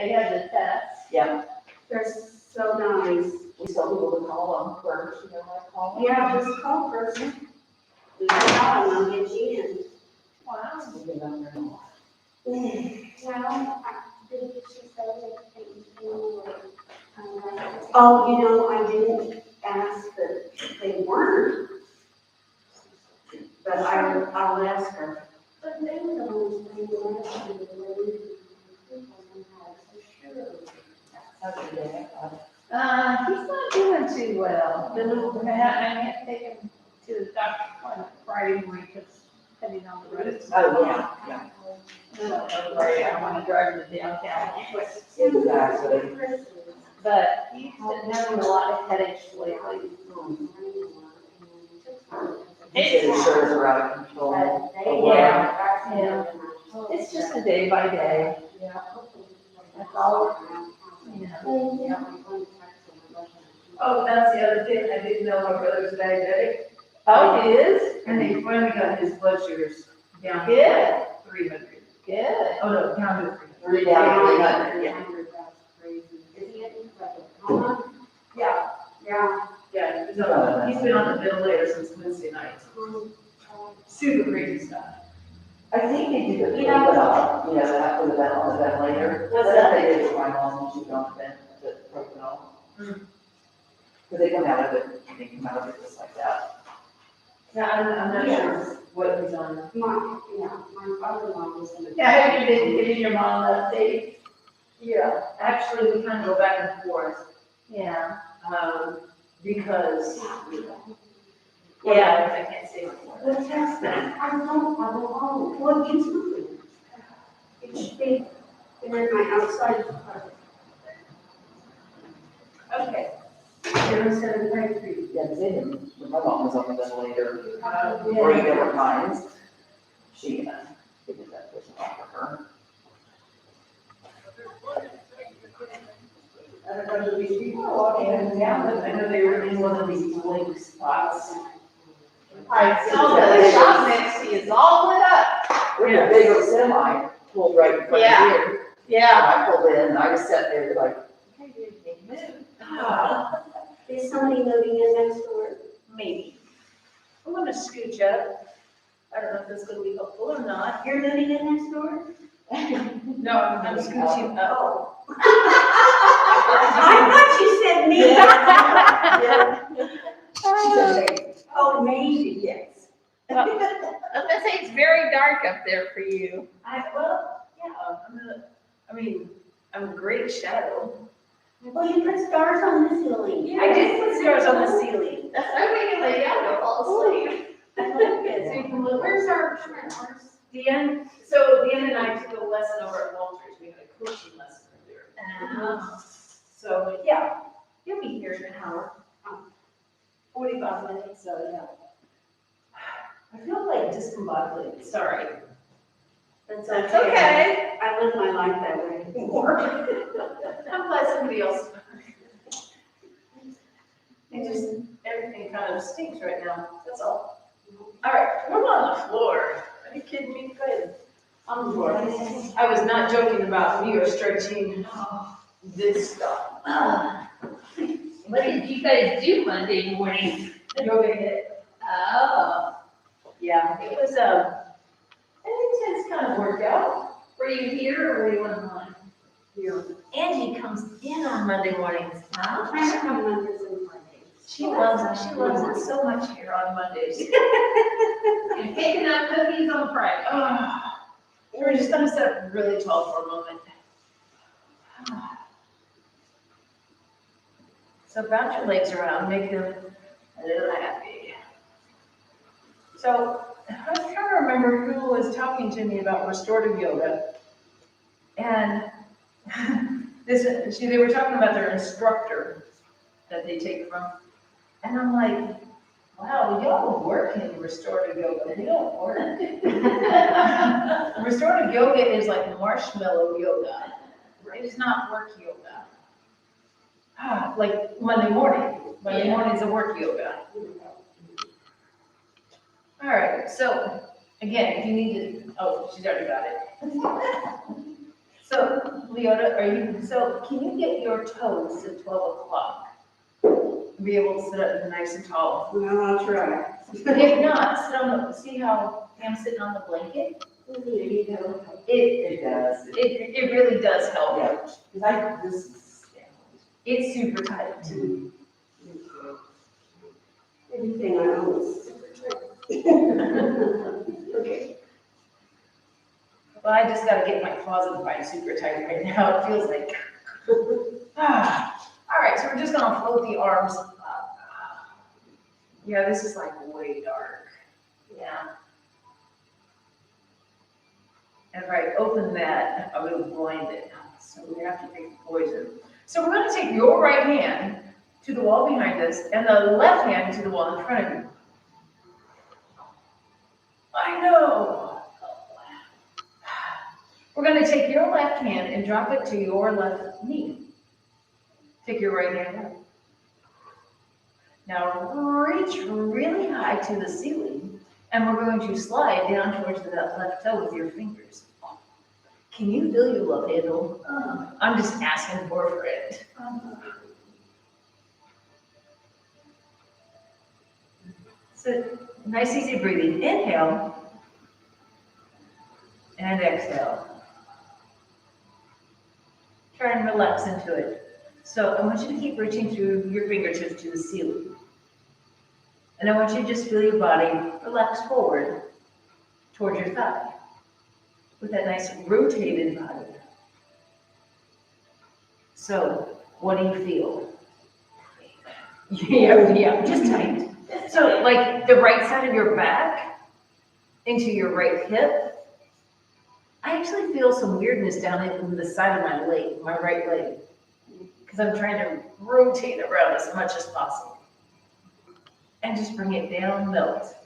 they had the test. Yeah, They're so nice. we tell people to call them first, you know, like call them. Yeah, just call person. You got them, I'll get you in. Wow. We'll get them there in a while. Well, did she say that they were, Oh, you know, I didn't ask that they weren't, but I'll ask her. but they were the ones that they were asking the lady for sure. How's your day? He's not doing too well. The little, I had to take him to the doctor's appointment Friday morning because heading on the road. Oh, yeah. I don't want to drive him to downtown. Exactly. But he's been having a lot of headaches lately. His insurance are out of control. Yeah. It's just a day by day. Yeah. That's all, you know. Oh, that's the other thing, I didn't know my brother's diabetic, Oh, he is? and he finally got his blood sugars down Good. to 300. Good. Oh, no, down to 300. 3 down, 300, yeah. Yeah, Yeah. he's been on the ventilator since Wednesday night. Super crazy stuff. I think they do the, you know, that with the on the ventilator. What's That's that? what they did for my mom when she was on the propanol. Because they come out of it, they come out of it just like that. Yeah, I'm not sure what he's on. My father-in-law was in the. Yeah, have you been giving your mom an update? Yeah, actually, we kind of go back and forth, Yeah. because, Yeah. I can't say much more. What's that? I don't know. What is it? It should be in my outside. Okay. 0753. Yeah, because they didn't, when my mom was on the ventilator, or even were times, she, did that person off of her. I don't know, these people are walking up and down, but I know they were in one of these blank spots. I saw the shop next to you is all lit up. There's a big old semi pulled right in front of Yeah. here. Yeah. And I pulled in, and I just sat there like, okay, dude, make a move. Is somebody moving in next door? Maybe. I'm gonna scooch up. I don't know if that's gonna be helpful or not. You're moving in next door? No, I'm scooching up. I thought you said me. Yeah. Oh, maybe, yes. I was gonna say, it's very dark up there for you. I'm a great shadow. Well, you put stars on the ceiling. I did put stars on the ceiling. That's why we can lay down and fall asleep. I like it. So you can look. Where's our ours? Deanne, and I took a lesson over at Walters. We had a coaching lesson there. So, yeah, you'll be here in an hour. 45 minutes, so yeah. I feel like discombobulated, sorry. That's That's okay. I live my life that way before. I'm glad somebody else. Everything kind of stinks right now, that's all. All right, we're on the floor. Are you kidding me? Go ahead. On the floor. I was not joking about me or stretching this stuff. What did you guys do Monday morning? Yoga hit. Oh, Yeah, it was an intense kind of workout. were you here or were you online? Angie comes in on Monday mornings. Huh? I have no Mondays and Fridays. She loves it so much here on Mondays. And picking up cookies on Friday. We're just gonna sit up really tall for a moment. So bounce your legs around, make them a little happy. So I was trying to remember who was talking to me about restorative yoga. And they were talking about their instructor that they take from. And I'm like, wow, y'all work in restorative yoga. You don't work. Restorative yoga is like marshmallow yoga. It is not work yoga. Like Monday morning. Monday morning's a work yoga. All right, so again, if you need to, oh, she's already got it. So, Leota, so can you get your toes to 12 o'clock? Be able to sit up nice and tall? Well, I'll try. If not, sit on the, see how I'm sitting on the blanket? There you go. It does. It really does help. Yeah, because this is, yeah. It's super tight too. Everything I own is okay. Well, I just gotta get my closet find super tight right now, it feels like. All right, so we're just gonna float the arms up. Yeah, this is like way dark. Yeah. And if I open that, I will blind it. So we have to take the poison. So we're gonna take your right hand to the wall behind us and the left hand to the wall in front of you. I know. We're gonna take your left hand and drop it to your left knee. Take your right hand up. Now reach really high to the ceiling, and we're going to slide down towards that left toe with your fingers. Can you feel your love handle? I'm just asking for it. So nice easy breathing. Inhale and exhale. Try and relax into it. So I want you to keep reaching through your fingertips to the ceiling. And I want you to just feel your body relax forward towards your thigh with that nice rotated body. So what do you feel? Yeah, just tight. So like the right side of your back into your right hip. I actually feel some weirdness down in the side of my leg, my right leg, because I'm trying to rotate around as much as possible. And just bring it down, melt.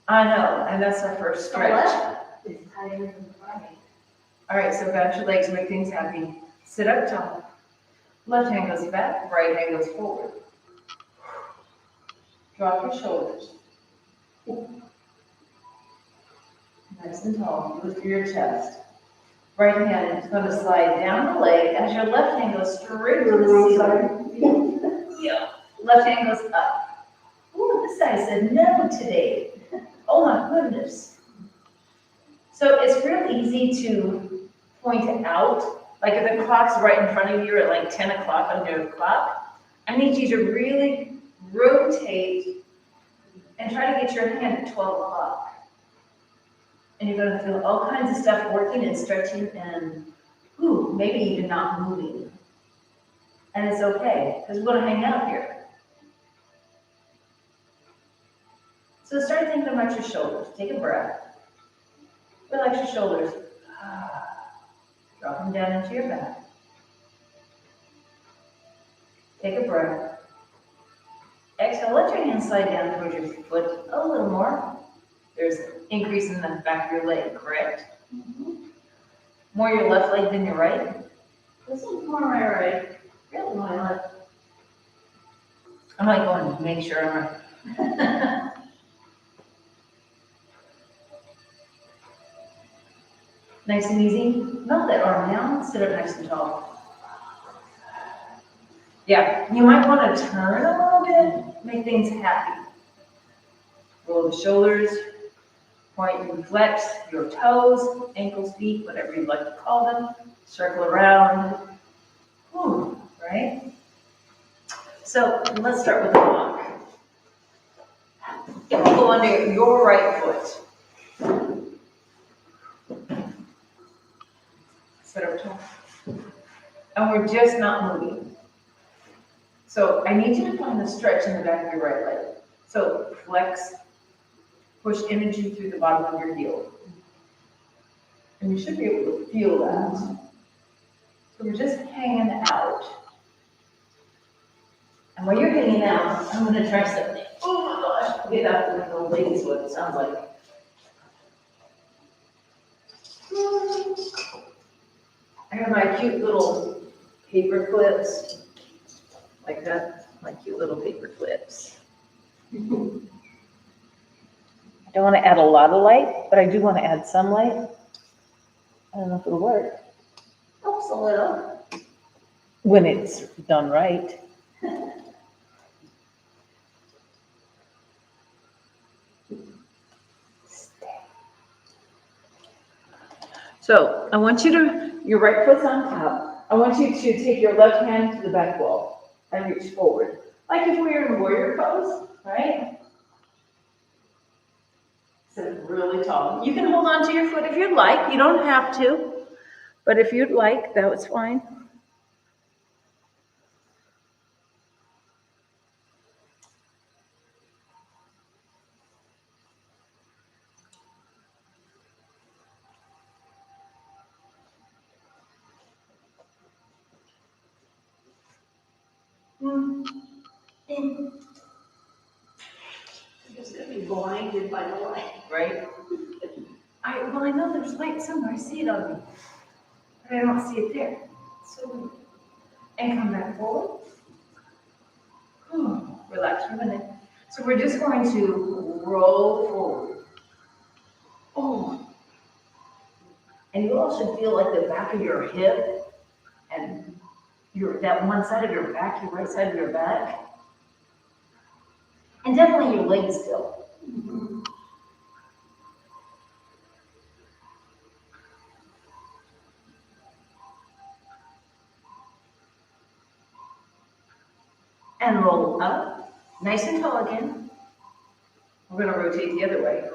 I know, and that's our first stretch. It's tighter than the right. All right, so bounce your legs, make things happy. Sit up tall. Left hand goes back, right hand goes forward. Drop your shoulders. Nice and tall, lift your chest. Right hand is going to slide down the leg as your left hand goes straight to the ceiling. Yeah. Left hand goes up. Ooh, this guy said no today. Oh my goodness. So it's real easy to point it out. Like if the clock's right in front of you at like 10 o'clock on your clock, I need you to really rotate and try to get your hand at 12 o'clock. And you're going to feel all kinds of stuff working and stretching and, ooh, maybe even not moving. And it's okay, because we're going to hang out here. So start thinking about your shoulders. Take a breath. Relax your shoulders. Drop them down into your back. Take a breath. Exhale, let your hands slide down towards your foot a little more. There's increase in the back of your leg, correct? Mm-hmm. More your left leg than your right? This one's more my right. Really? My left. I'm like going to make sure I'm right. Nice and easy. Melt that arm down, sit up nice and tall. Yeah, you might want to turn a little bit, make things happy. Roll the shoulders, point and flex your toes, ankles, feet, whatever you'd like to call them. Circle around. Ooh, right? So let's start with the walk. It will go under your right foot. Sit up tall. And we're just not moving. So I need you to find the stretch in the back of your right leg. So flex, push energy through the bottom of your heel. And you should be able to feel that. So we're just hanging out. And while you're hanging out, I'm going to try something. Oh my gosh, get up like an old lady's what it sounds like. I have my cute little paper clips, like that, my cute little paper clips. I don't want to add a lot of light, but I do want to add some light. I don't know if it'll work Helps a little. when it's done right. So I want you to, your right foot's on top. I want you to take your left hand to the back wall and reach forward. Like if we were in warrior pose, right? Sit really tall. You can hold on to your foot if you'd like. You don't have to. But if you'd like, that was fine. I'm just gonna be blinded by the light. Right? Well, I know there's light somewhere. I see it on me. But I don't see it there. So, and come back forward. Relax for a minute. So we're just going to roll forward. Oh. And you all should feel like the back of your hip and that one side of your back, your right side of your back. And definitely your legs still. And roll up, nice and tall again. We're gonna rotate the other way.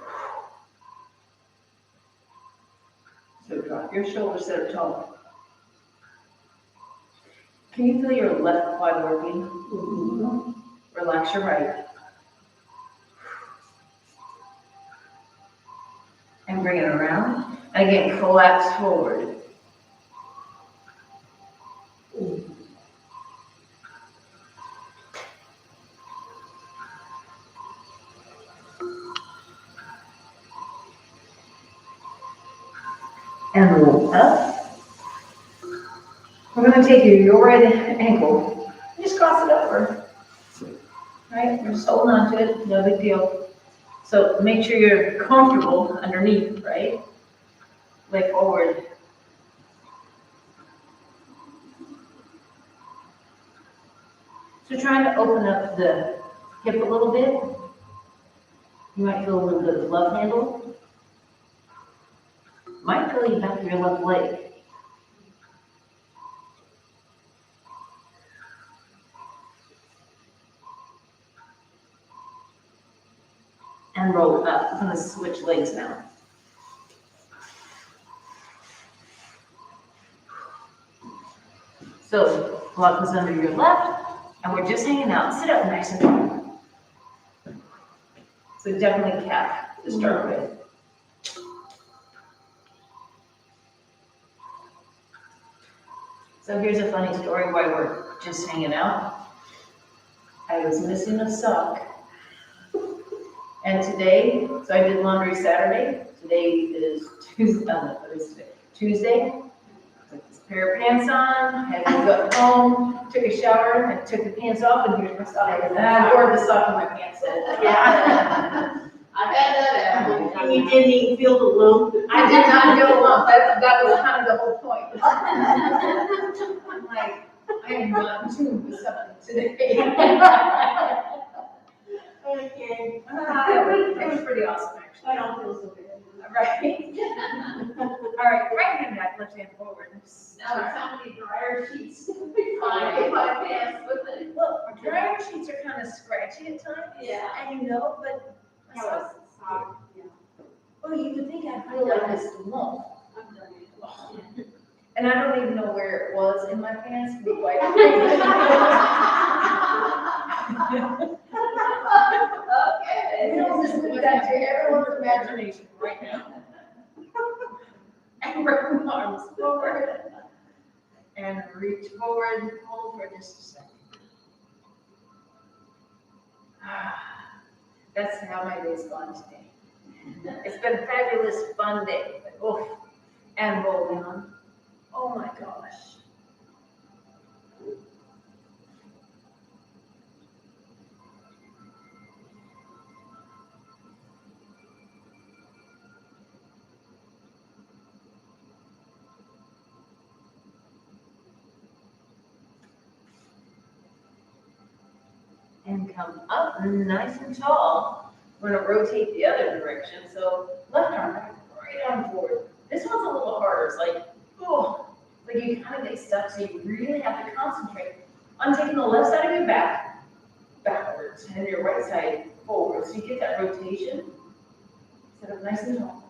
So drop your shoulders, sit up tall. Can you feel your left quad working? Relax your right. And bring it around. And again, collapse forward. And roll up. We're going to take your right ankle and just cross it over. Right? We're just holding on to it, no big deal. So make sure you're comfortable underneath, right? Leg forward. So trying to open up the hip a little bit. You might feel a little bit of love handle. Might feel you back to your left leg. And roll up. I'm going to switch legs now. So block is under your left, and we're just hanging out. Sit up nice and tall. So definitely calf to start with. So here's a funny story while we're just hanging out. I was missing a sock. And today, so I did laundry Saturday. Today is Tuesday. Took this pair of pants on, had to go home, took a shower, and took the pants off, and here's my sock. And I wore the sock in my pants. Yeah. I've had that happen. And you didn't even feel the lump? I did not feel a lump. That was kind of the whole point. I'm like, I am not in tune with something today. Okay. It was pretty awesome, actually. I don't feel so bad. Right. All right, right hand back, left hand forward. Now it's how many dryer sheets find in my pants with it. Look, dryer sheets are kind of scratchy at times. Yeah. And you know, but Yeah, well, sock, yeah. oh, you would think I'd feel like this lump. I've done it. And I don't even know where it was in my pants, to be quite Okay. We'll just leave that to everyone's imagination right now. And bring the arms forward. And reach forward, hold for just a second. That's how my day's gone today. It's been a fabulous, fun day. Oof. And roll down. Oh my gosh. and come up nice and tall. We're gonna rotate the other direction, so left arm back, right arm forward. This one's a little harder, it's like, oh, like you kind of get stuck, so you really have to concentrate on taking the left side of your back backwards and your right side forward, so you get that rotation, set up nice and tall.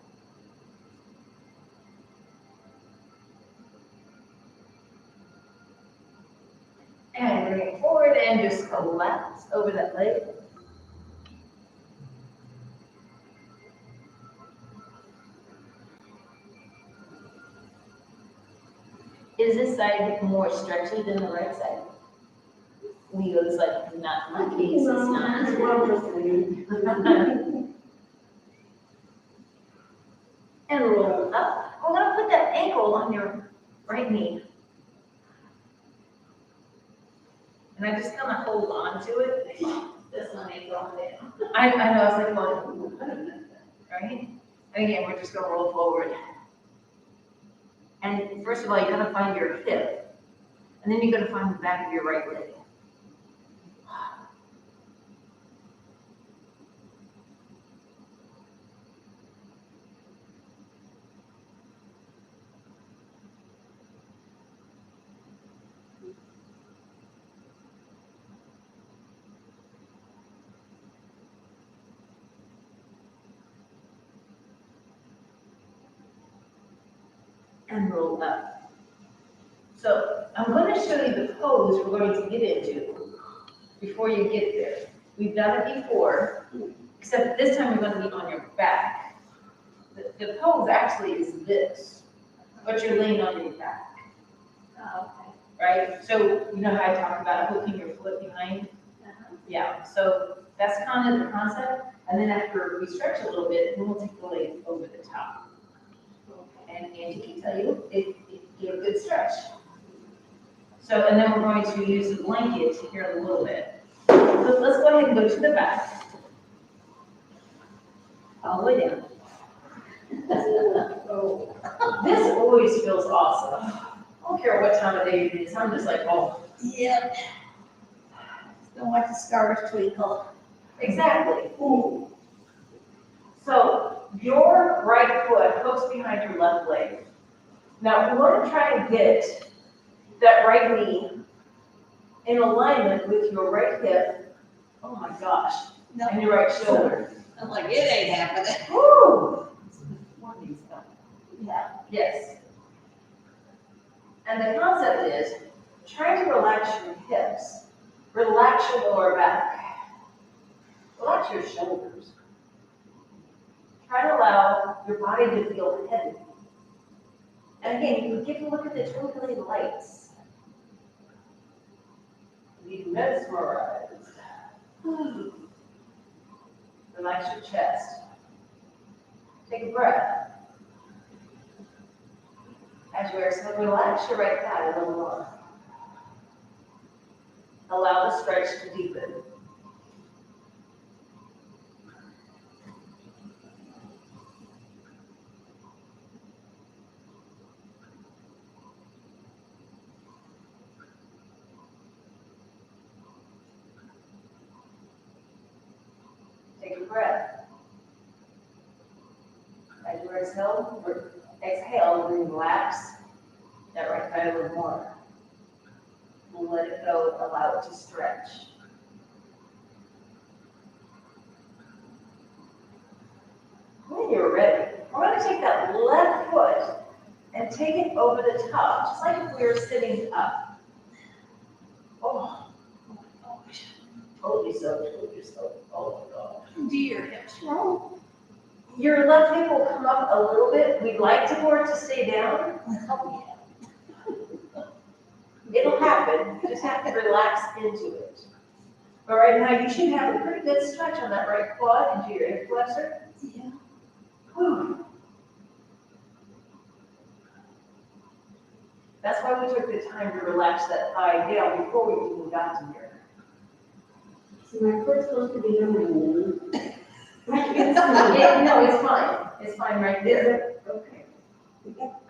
And bring it forward and just collapse over that leg. Is this side more stretchy than the right side? Leo's like, not my case, it's not. Well, listening. And roll up. We're gonna put that ankle on your right knee. And I just kind of hold on to it. This one ain't going down. I know, I was like, well, right? And again, we're just gonna roll forward. And first of all, you're gonna find your hip. And then you're gonna find the back of your right leg. And roll up. So I'm going to show you the pose we're going to get into before you get there. We've done it before, except this time you're going to be on your back. The pose actually is this, but you're laying on your back, Oh, right? So you know how I talked about hooking your foot behind? okay. Yeah, so that's kind of the concept. And then after we stretch a little bit, then we'll take the leg over the top. And Angie can tell you, it gave a good stretch. So, and then we're going to use the blanket here in a little bit. So let's go ahead and go to the back. All the way down. Oh, This always feels awesome. I don't care what time of day it is, I'm just like, oh. Yep. Don't want the stars twinkle. Exactly. So your right foot hooks behind your left leg. Now we want to try and get that right knee in alignment with your right hip. Oh my gosh. No. And your right shoulder. I'm like, it ain't happening. Woo! Yeah, yes. And the concept is try to relax your hips. Relax your lower back. Relax your shoulders. Try to allow your body to feel heavy. And again, you get to look at the twinkling lights. Be mesmerized. Relax your chest. Take a breath. As you exhale, relax your right thigh a little more. Allow the stretch to deepen. Take a breath. As you exhale, relax that right thigh a little more. Let it go, allow it to stretch. When you're ready, we're going to take that left foot and take it over the top, just like if we were sitting up. Oh my gosh. Told you so, told you so. Oh my gosh. Do your hips roll? Your left hip will come up a little bit. We'd like for it to stay down. Oh, yeah. It'll happen. You just have to relax into it. But right now, you should have a pretty good stretch on that right quad into your hip flexor. Yeah. Whew. That's why we took the time to relax that thigh down before we even got to here. so my foot's supposed to be on my knee. No, it's fine. It's fine right there. Okay.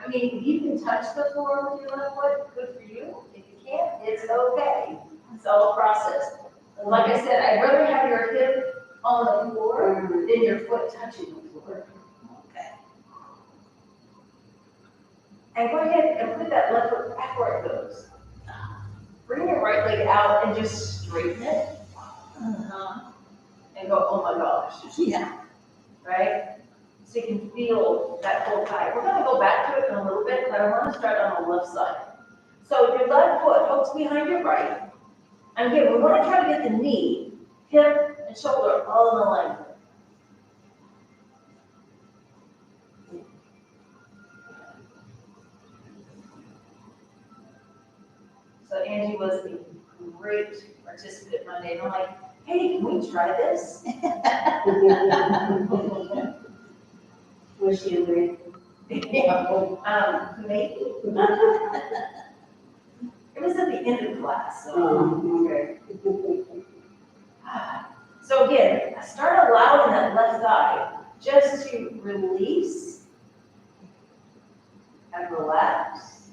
I mean, you can touch the floor with your left foot, good for you. If you can't, it's okay. It's all a process. Like I said, I'd rather have your hip on the floor than your foot touching the floor. Okay. And go ahead and put that left foot back where it goes. Bring your right leg out and just straighten it. And go, oh my gosh, Yeah. right? So you can feel that whole thigh. We're gonna go back to it in a little bit, but I wanna start on the left side. So your left foot hooks behind your right. And again, we wanna try to get the knee, hip, and shoulder all in alignment. So Angie was a great participant Monday, and I'm like, hey, can we try this? Was she agree? Maybe. It was at the end of class, so. Oh, okay. So again, start allowing that left thigh just to release and relax.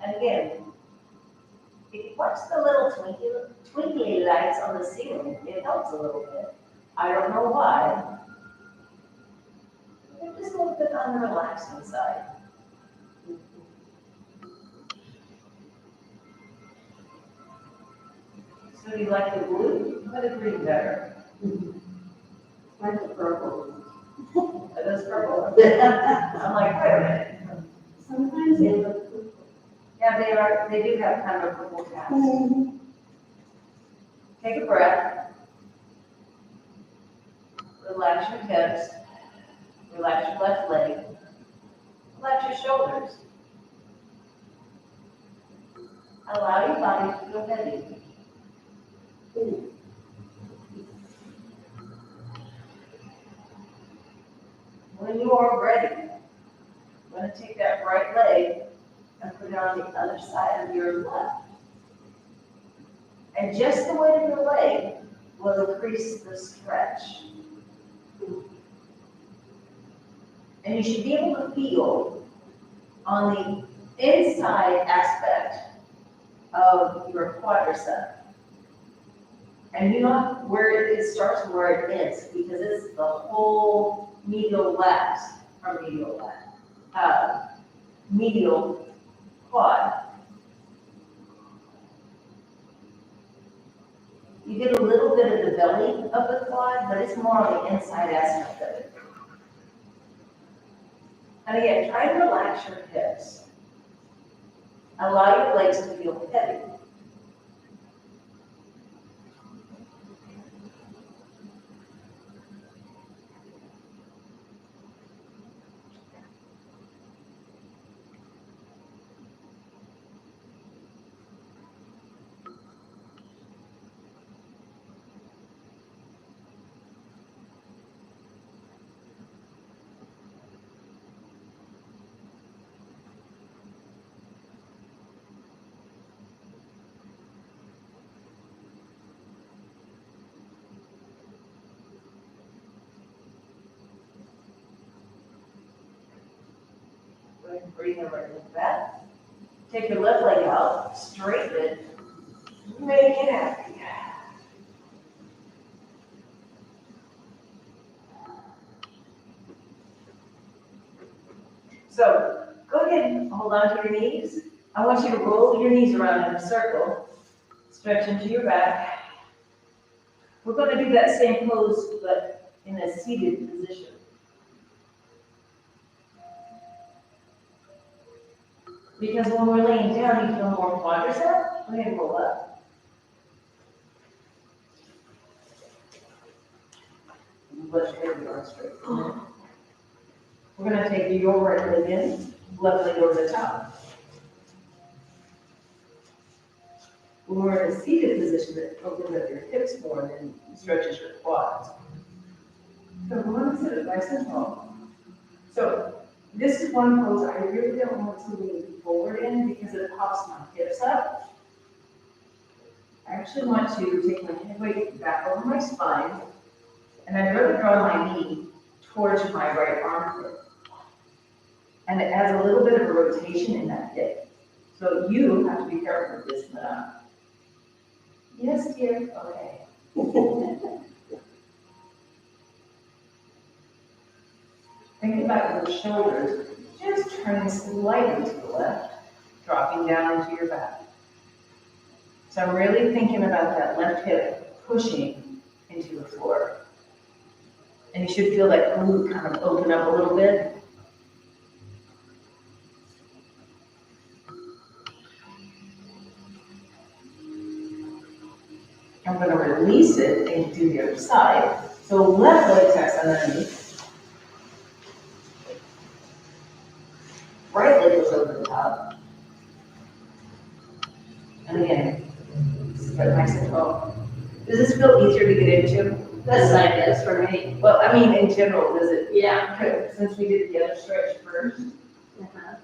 And again, if you watch the little twinkly lights on the ceiling, it helps a little bit. I don't know why. They're just a little bit on the relaxing side. So do you like the blue or the green better? Like the purple. Are those purple? I'm like, wait a minute. Sometimes they look. Yeah, they are, they do have kind of a purple cast. Take a breath. Relax your hips. Relax your left leg. Relax your shoulders. Allow your body to feel heavy. When you are ready, I'm going to take that right leg and put it on the other side of your left. And just the weight of your leg will increase the stretch. And you should be able to feel on the inside aspect of your quadricep. And you know where it starts and where it ends, because it's the whole medial medial quad. You get a little bit of the belly of the quad, but it's more on the inside aspect of it. And again, try to relax your hips. Allow your legs to feel heavy. Go ahead and breathe in right like that. Take your left leg out, straighten it, make it happy. So go ahead and hold on to your knees. I want you to roll your knees around in a circle, stretch into your back. We're going to do that same pose, but in a seated position. Because when we're laying down, you feel more quadricep. Go ahead and roll up. Let your head go straight. We're going to take your right leg in, left leg over the top. When we're in a seated position, it opens up your hips more and stretches your quads. So we want to sit it nice and tall. So this is one pose I really don't want to lean forward in because it pops my hips up. I actually want to take my head weight back over my spine, and I'd rather draw my knee towards my right armpit. And it adds a little bit of a rotation in that hip. So you have to be careful with this, Madonna. Yes, dear, okay. Think about your shoulders, just turning slightly to the left, dropping down into your back. So I'm really thinking about that left hip pushing into the floor. And you should feel that glute kind of open up a little bit. I'm going to release it and do the other side. So left leg tucks underneath. Right leg goes over the top. And again, get nice and tall. Does this feel easier to get into? This side is for me. Well, I mean, in general, does it? Yeah. Since we did the other stretch first. Uh-huh.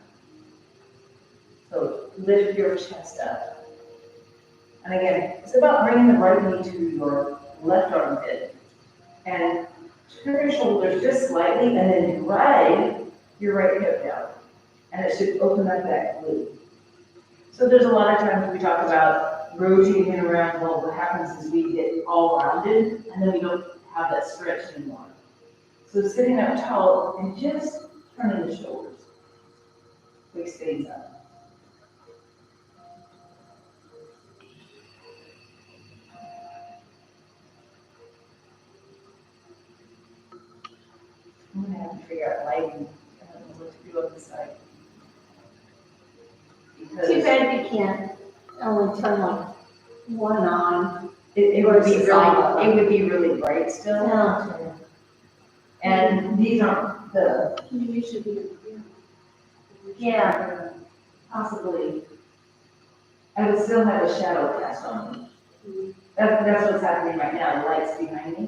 So lift your chest up. And again, it's about bringing the right knee to your left armpit. And turn your shoulders just slightly and then drag your right hip down. And it should open up that glute. So there's a lot of times we talk about rotating around. Well, what happens is we get all rounded and then we don't have that stretch anymore. So sitting up tall and just turning the shoulders. Waist stays up. I'm gonna have to figure out lighting. I don't know what to do on this side. Because Too bad you can't only turn like one on. it would be versus all of really, them. it would be really bright still. Yeah. And these aren't the, You should be. yeah, possibly. I would still have a shadow cast on me. That's what's happening right now, the light's behind me.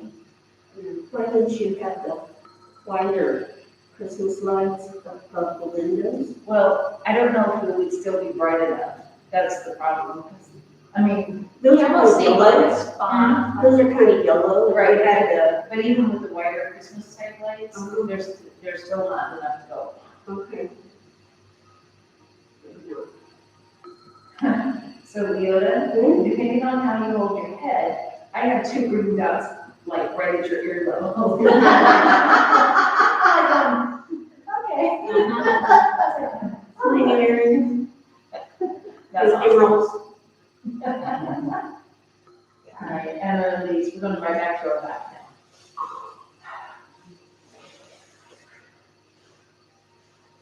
Why don't you have the wider Christmas lights above the windows? Well, I don't know if it would still be bright enough. That's the problem. 'Cause, I mean, Those Yeah, are we'll see kind what of it's on. Those are kind of yellow. right, but even with the wider Christmas type lights, there's still not enough to go. Okay. So Leota, depending on how you hold your head, I have two green dots like right at your ear level. Okay. That's awesome. All right, and then these, we're going right back to our back now.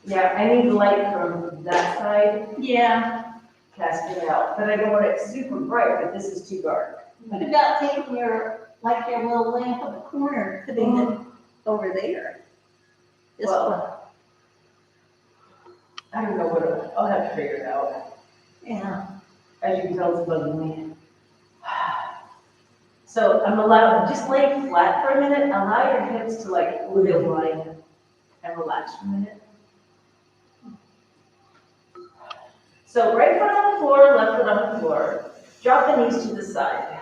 Yeah, I need light from that side, Yeah. cast it out, but I don't want it super bright, but this is too dark. What about taking your, like your little lamp in the corner, putting it over there? This one. Well, I don't know what, I'll have to figure it out. Yeah. As you can tell, it's bugging me. So I'm allowed, just lay flat for a minute, allow your hips to like wiggle and relax for a minute. So right foot on the floor, left foot on the floor. Drop the knees to the side.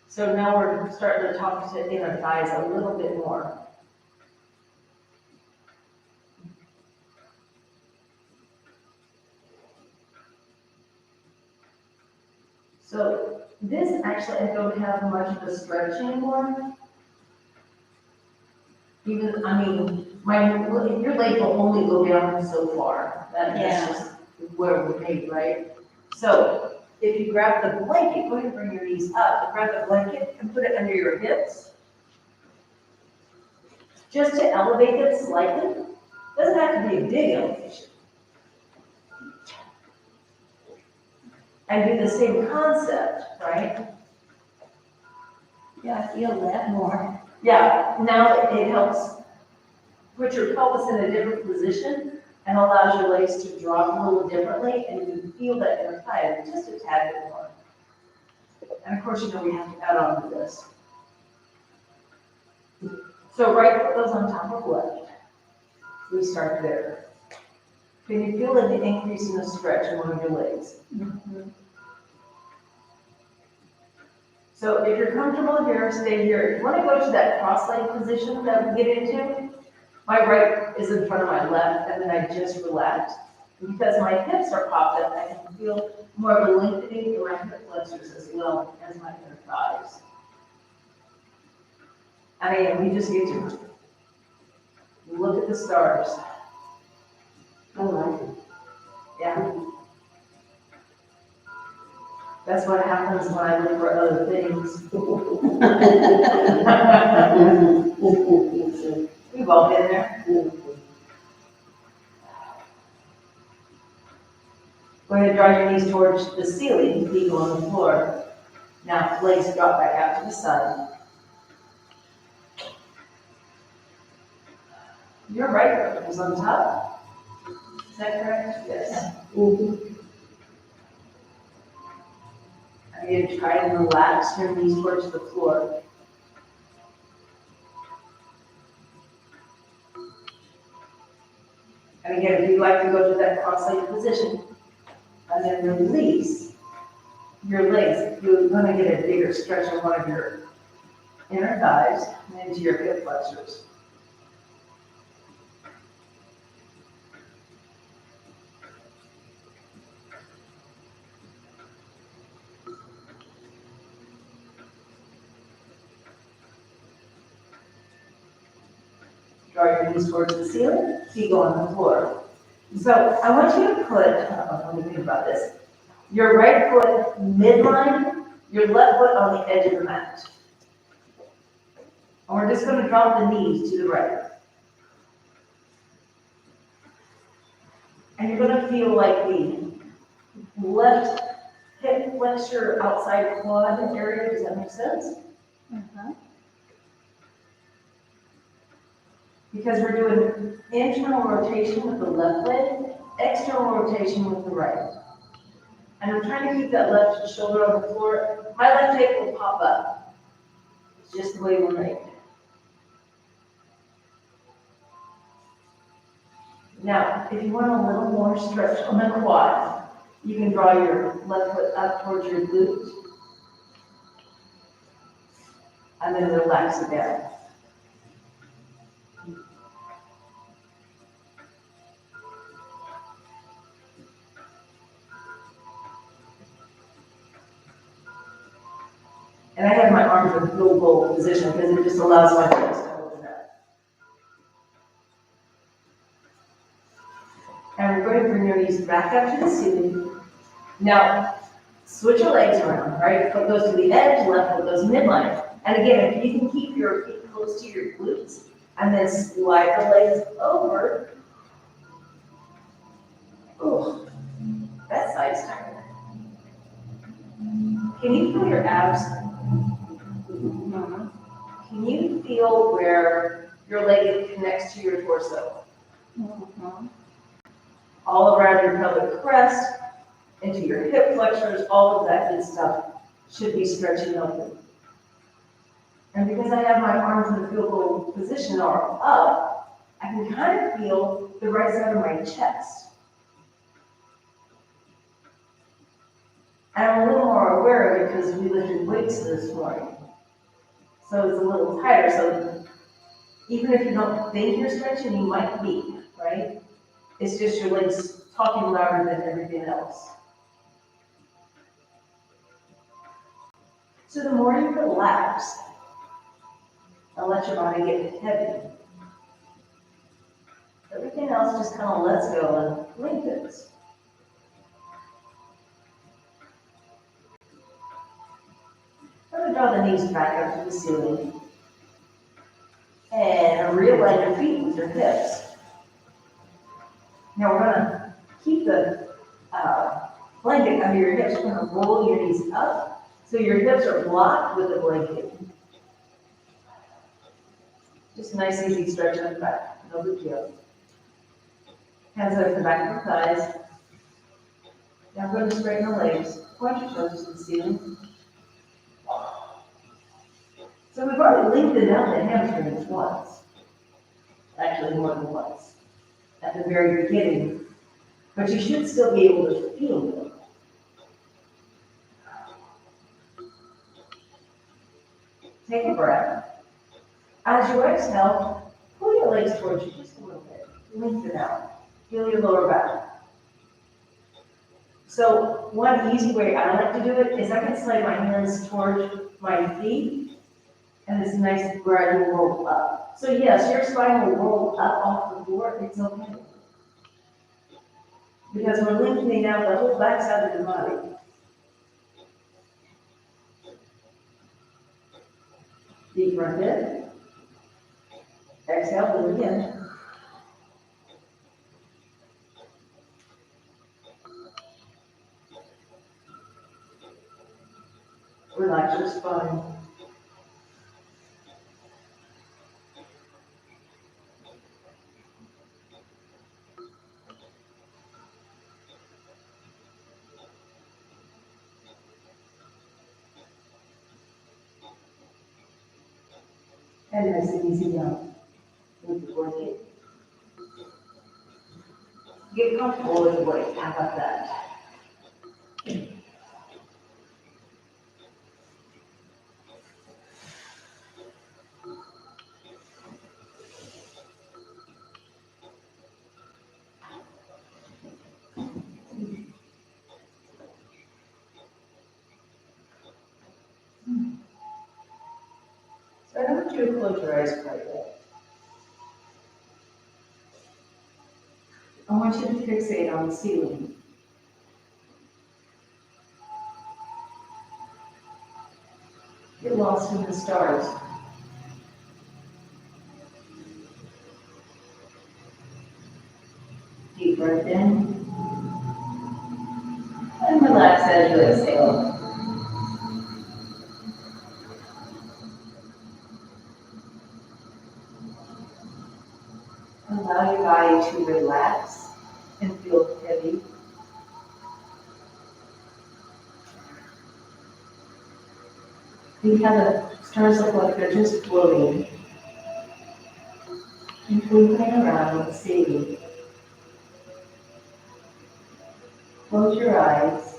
So now we're starting to talk to inner thighs a little bit more. So this actually, I don't have much of a stretch anymore. Even, I mean, your leg will only go down so far. That's just where we're made, right? So if you grab the blanket, go ahead and bring your knees up, grab the blanket and put it under your hips. Just to elevate it slightly. Doesn't have to be a big elevation. And do the same concept, right? Yeah, I feel that more. Yeah, now it helps put your pelvis in a different position and allows your legs to drop a little differently, and you can feel that inner thigh just a tad bit more. And of course, you know we have to add on to this. So right foot goes on top of left. We start there. Can you feel an increase in the stretch in one of your legs? So So if you're comfortable here, stay here. If you want to go to that cross-legged position that we get into, my right is in front of my left, and then I just relax. And because my hips are popped up, I can feel more of a lengthening in my hip flexors as well as my inner thighs. And again, we just get to look at the stars. I like it. Yeah. That's what happens when I look for other things. We've all been there. Go ahead and draw your knees towards the ceiling, feet go on the floor. Now, legs drop back out to the side. Your right foot is on top. Is that correct? Yes. Again, try to relax your knees towards the floor. And again, if you'd like to go to that cross-legged position, and then release your legs, you're going to get a bigger stretch on one of your inner thighs and into your hip flexors. Draw your knees towards the ceiling, feet go on the floor. So I want you to put, let me think about this, your right foot midline, your left foot on the edge of the mat. And we're just going to drop the knees to the right. And you're going to feel like the left hip flexor outside quad area. Does that make sense? Because we're doing internal rotation with the left leg, external rotation with the right. And I'm trying to keep that left shoulder on the floor. My left hip will pop up. It's just the way we're made. Now, if you want a little more stretch on the quad, you can draw your left foot up towards your glute. And then relax it down. And I have my arms in full goal position because it just allows my legs to open up. And we're going to bring your knees back up to the ceiling. Now, switch your legs around, right? Foot goes to the edge, left foot goes midline. And again, if you can keep your feet close to your glutes, and then slide the legs over. Oh, that side's tired. Can you feel your abs? Can you feel where your leg connects to your torso? All around your pelvic crest, into your hip flexors, all of that good stuff should be stretching open. And because I have my arms in the feel goal position or up, I can kind of feel the right side of my chest. And I'm a little more aware of it because we lifted weights this morning. So it's a little tighter. So even if you don't think you're stretching, you might be, right? It's just your legs talking louder than everything else. So the more you relax, and let your body get heavy, everything else just kind of lets go and lengthens. I'm going to draw the knees back up to the ceiling. And realign your feet with your hips. Now we're going to keep the blanket under your hips. We're going to roll your knees up so your hips are blocked with the blanket. Just a nice easy stretch on the back. No big deal. Hands over the back of the thighs. Now I'm going to straighten the legs. Point your toes to the ceiling. So we've already lengthened out the hamstrings once. Actually, more than once. At the very beginning. But you should still be able to feel them. Take a breath. As you exhale, pull your legs towards you just a little bit. Lengthen out. Feel your lower back. So one easy way I like to do it is I can slide my hands towards my feet, and it's a nice gradual roll up. So yes, your spine will roll up off the floor, it's okay. Because we're lengthening out the whole backside of the body. Deep breath in. Exhale, do it again. Relax your spine. And nice and easy down. With the blanket. Get comfortable with the weight. How about that? So I don't want you to close your eyes quite yet. I want you to fixate on the ceiling. Get lost in the stars. Deep breath in. And relax as you exhale. Allow your body to relax and feel heavy. You have the stars look like they're just floating and moving around the ceiling. Close your eyes.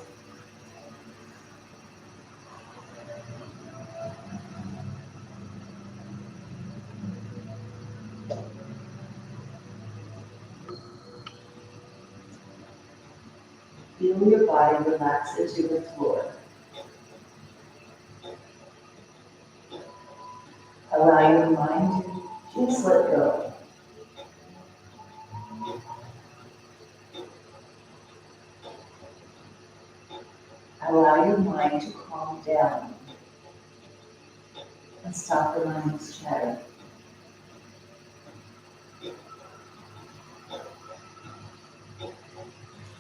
Feel your body relax into the floor. Allow your mind to just let go. Allow your mind to calm down and stop the mind's chatter.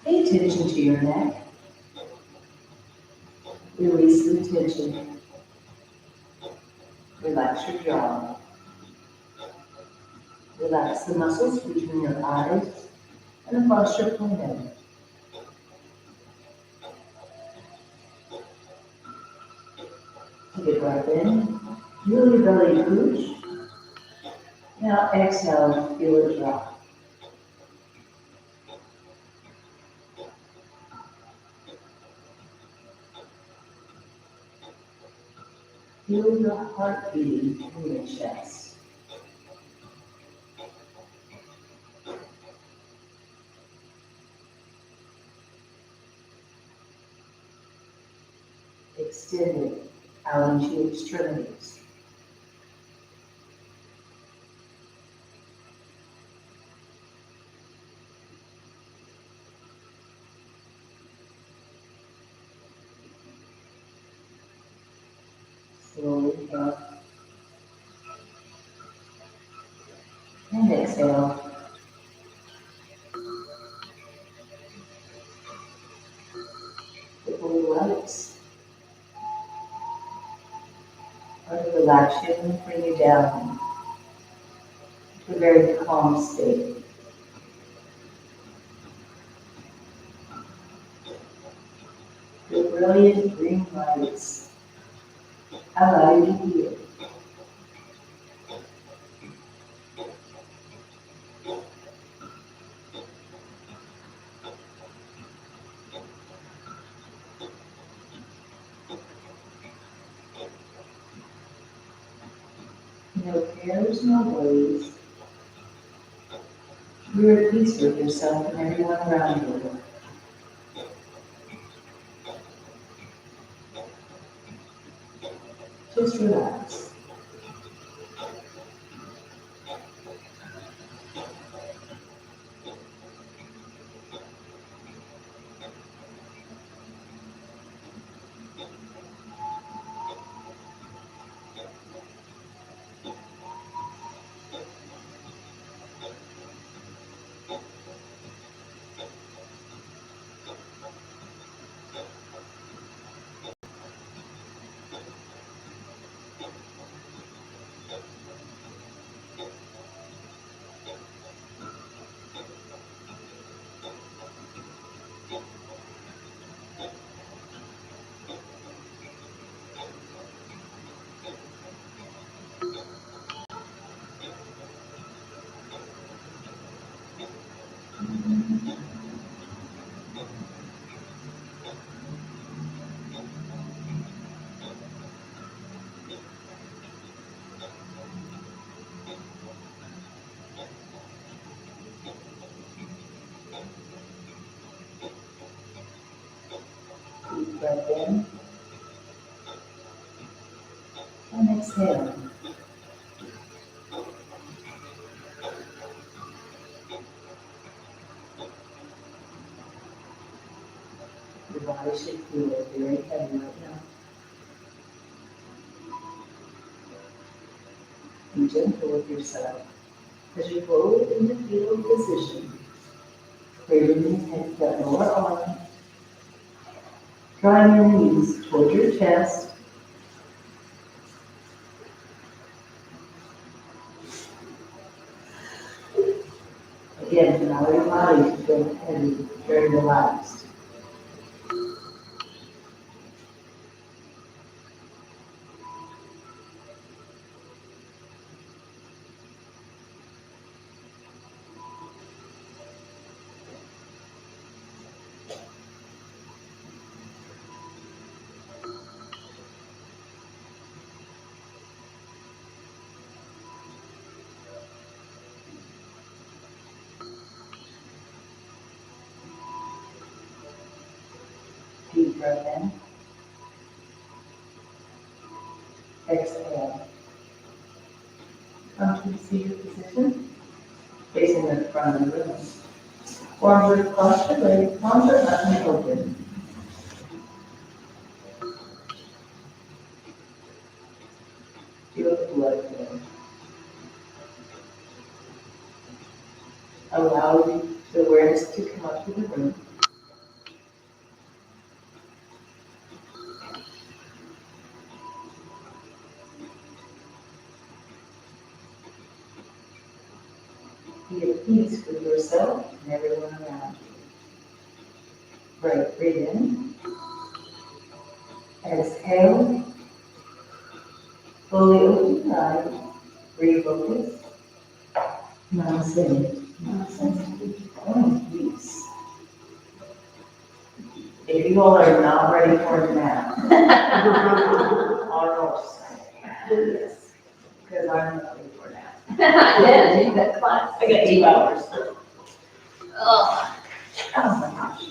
Pay attention to your neck. Release the tension. Relax your jaw. Relax the muscles between your eyes and across your forehead. Take a breath in. Feel your belly push. Now exhale and feel it drop. Feel your heart beating in your chest. Extend it out into your extremities. Slowly up. And exhale. The blue lights are to relax you and bring you down to a very calm state. The brilliant green lights allow you to heal. No cares, no worries. You're at peace with yourself and everyone around you. Just relax. Deep breath in and exhale. Your body should feel very heavy right now. Be gentle with yourself as you roll in the fetal position. Bringing that lower arm, drawing your knees toward your chest. Again, allow your body to feel heavy, very relaxed. Deep breath in. Exhale. Come to the seated position, facing the front of the room. Arms are crossed your legs, arms are up and open. Feel the blood flow. Allow the awareness to come up to the room. Be at peace with yourself and everyone around you. Right, breathe in. Exhale. Fully open your eyes. Refocus. Namaste. Namaste. Oh, peace. If you all are not ready for a nap, almost. Yes. Because I'm not ready for a nap. Yeah, take that class. I got 2 hours. Oh my gosh.